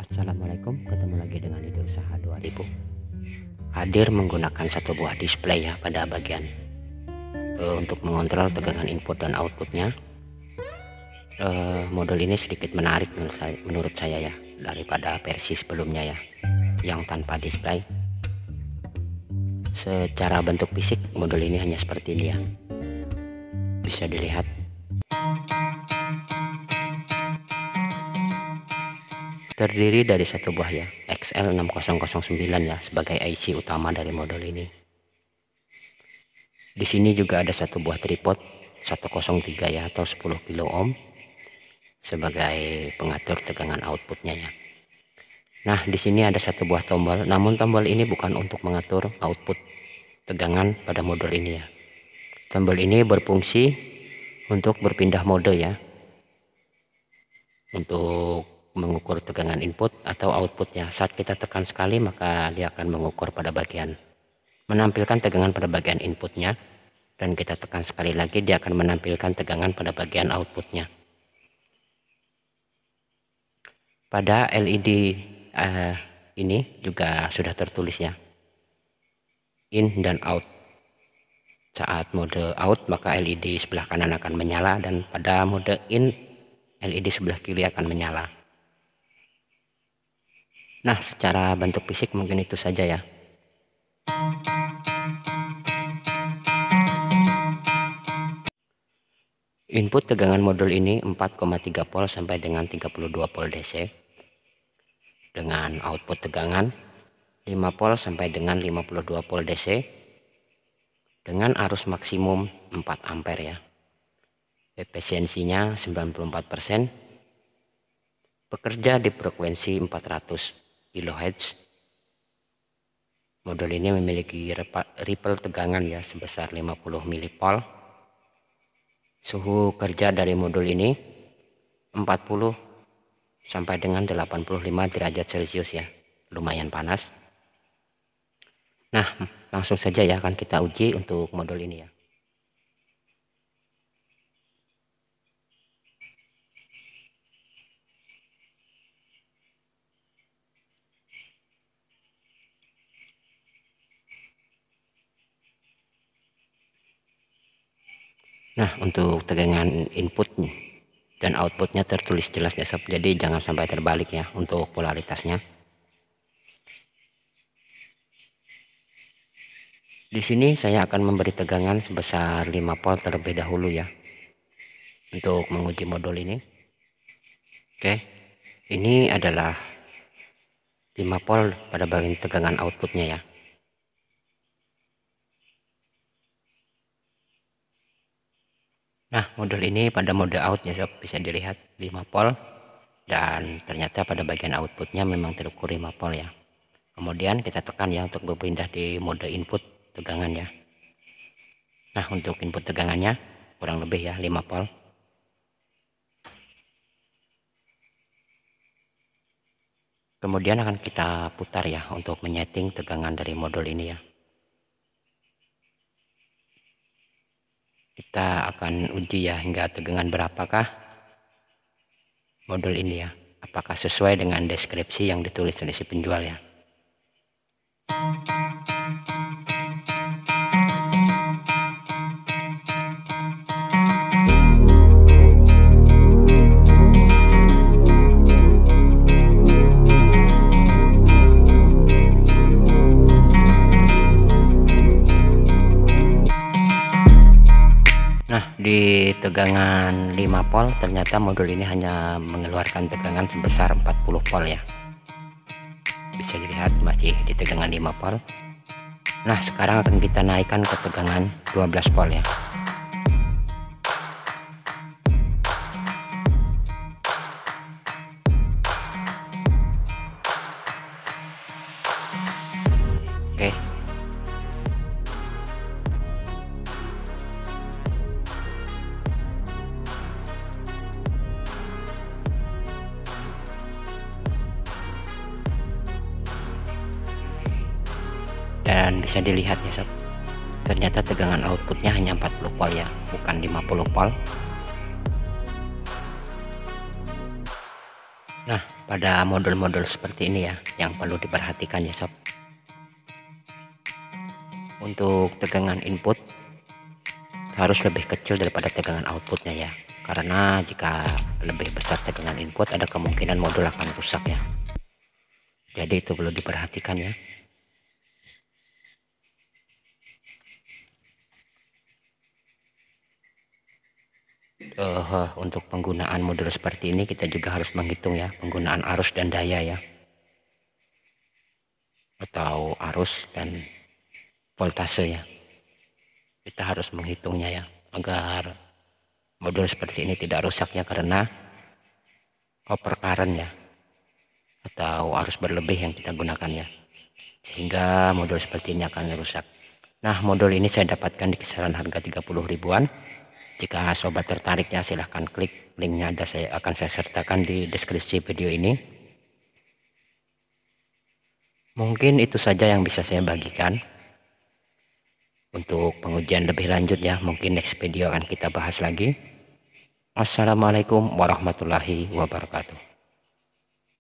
Assalamualaikum, ketemu lagi dengan ide usaha 2000. Hadir menggunakan satu buah display ya pada bagian untuk mengontrol tegangan input dan outputnya. Modul ini sedikit menarik menurut saya ya, daripada versi sebelumnya ya yang tanpa display. Secara bentuk fisik modul ini hanya seperti ini ya, bisa dilihat. Terdiri dari satu buah ya, XL6009 ya, sebagai IC utama dari modul ini. Di sini juga ada satu buah tripod 103 ya, atau 10 kilo ohm sebagai pengatur tegangan outputnya ya. Nah, di sini ada satu buah tombol, namun tombol ini bukan untuk mengatur output tegangan pada modul ini ya. Tombol ini berfungsi untuk berpindah mode ya, untuk mengukur tegangan input atau outputnya. Saat kita tekan sekali maka dia akan mengukur pada bagian, menampilkan tegangan pada bagian inputnya, dan kita tekan sekali lagi dia akan menampilkan tegangan pada bagian outputnya. Pada LED ini juga sudah tertulis ya, in dan out. Saat mode out maka LED sebelah kanan akan menyala, dan pada mode in LED sebelah kiri akan menyala. Nah, secara bentuk fisik mungkin itu saja ya. Input tegangan modul ini 4,3 volt sampai dengan 32 volt DC. Dengan output tegangan 5 volt sampai dengan 52 volt DC. Dengan arus maksimum 4 ampere ya. Efisiensinya 94%. Bekerja di frekuensi 400 kHz. Modul ini memiliki ripple tegangan ya sebesar 50 mV. Suhu kerja dari modul ini 40 sampai dengan 85 derajat Celcius ya, lumayan panas. Nah, langsung saja ya akan kita uji untuk modul ini ya. Nah, untuk tegangan input dan outputnya tertulis jelas ya sob, jadi jangan sampai terbalik ya untuk polaritasnya. Di sini saya akan memberi tegangan sebesar 5 volt terlebih dahulu ya, untuk menguji modul ini. Oke, ini adalah 5 volt pada bagian tegangan outputnya ya. Nah, modul ini pada mode out ya sob, bisa dilihat 5 volt, dan ternyata pada bagian outputnya memang terukur 5 volt ya. Kemudian kita tekan ya untuk berpindah di mode input tegangan ya. Nah, untuk input tegangannya kurang lebih ya 5 volt. Kemudian akan kita putar ya untuk menyeting tegangan dari modul ini ya. Kita akan uji ya hingga tegangan berapakah modul ini ya, apakah sesuai dengan deskripsi yang ditulis oleh si penjual ya. Nah, di tegangan 5 volt ternyata modul ini hanya mengeluarkan tegangan sebesar 40 volt ya. Bisa dilihat masih di tegangan 5 volt. Nah, sekarang akan kita naikkan ke tegangan 12 volt ya. Oke. Dan bisa dilihat ya sob, ternyata tegangan outputnya hanya 40 volt ya, bukan 50 volt. Nah, pada modul-modul seperti ini ya yang perlu diperhatikan ya sob. Untuk tegangan input harus lebih kecil daripada tegangan outputnya ya, karena jika lebih besar tegangan input ada kemungkinan modul akan rusak ya. Jadi itu perlu diperhatikan ya. Untuk penggunaan modul seperti ini kita juga harus menghitung ya penggunaan arus dan daya ya, atau arus dan voltase ya. Kita harus menghitungnya ya agar modul seperti ini tidak rusak ya, karena over current ya atau arus berlebih yang kita gunakan ya, sehingga modul seperti ini akan rusak. Nah, modul ini saya dapatkan di kisaran harga 30 ribuan. Jika sobat tertarik ya silahkan klik linknya, akan saya sertakan di deskripsi video ini. Mungkin itu saja yang bisa saya bagikan. Untuk pengujian lebih lanjut ya mungkin next video akan kita bahas lagi. Assalamualaikum warahmatullahi wabarakatuh.